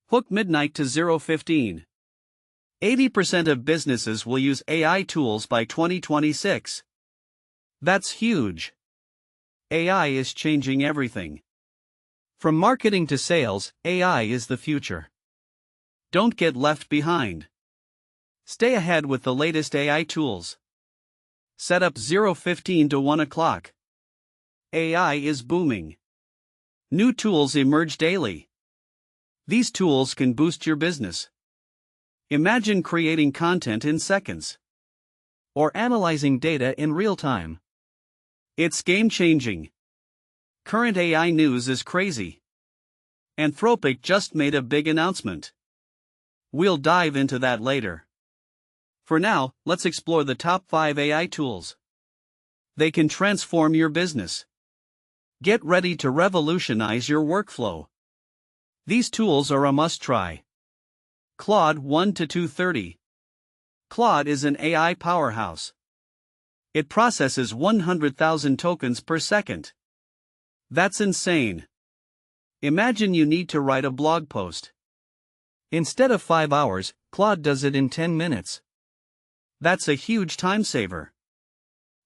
Hook midnight to 0:15. 80% of businesses will use AI tools by 2026. That's huge. AI is changing everything. From marketing to sales, AI is the future. Don't get left behind. Stay ahead with the latest AI tools. Set up 0:15 to 1 o'clock. AI is booming. New tools emerge daily. These tools can boost your business. Imagine creating content in seconds. Or analyzing data in real time. It's game-changing. Current AI news is crazy. Anthropic just made a big announcement. We'll dive into that later. For now, let's explore the top 5 AI tools. They can transform your business. Get ready to revolutionize your workflow. These tools are a must-try. Claude 1 to 230. Claude is an AI powerhouse. It processes 100,000 tokens per second. That's insane. Imagine you need to write a blog post. Instead of 5 hours, Claude does it in 10 minutes. That's a huge time saver.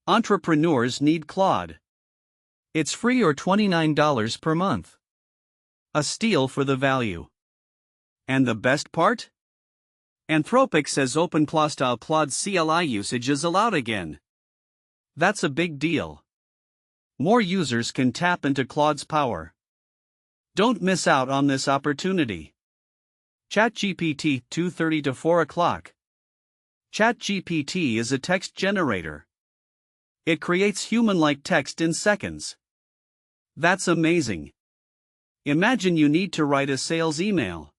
Entrepreneurs need Claude. It's free or $29 per month. A steal for the value. And the best part? Anthropic says OpenClaw-style Claude CLI usage is allowed again. That's a big deal. More users can tap into Claude's power. Don't miss out on this opportunity. ChatGPT 2:30 to 4 o'clock. ChatGPT is a text generator. It creates human-like text in seconds. That's amazing. Imagine you need to write a sales email.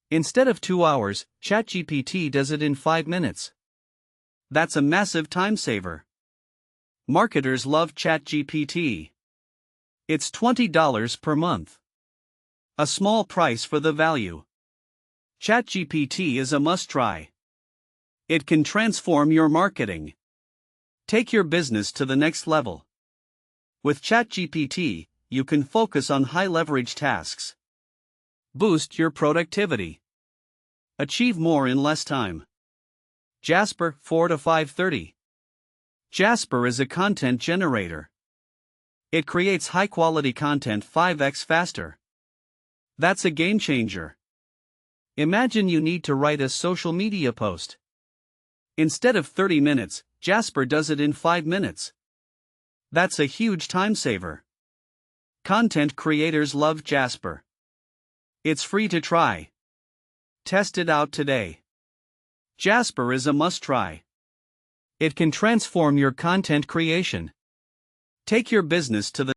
Instead of 2 hours, ChatGPT does it in 5 minutes. That's a massive time saver. Marketers love ChatGPT. It's $20 per month. A small price for the value. ChatGPT is a must-try. It can transform your marketing. Take your business to the next level. With ChatGPT, you can focus on high-leverage tasks. Boost your productivity. Achieve more in less time. Jasper 4 to 5:30. Jasper is a content generator. It creates high-quality content 5x faster. That's a game changer. Imagine you need to write a social media post. Instead of 30 minutes, Jasper does it in 5 minutes. That's a huge time saver. Content creators love Jasper. It's free to try. Test it out today. Jasper is a must-try. It can transform your content creation. Take your business to the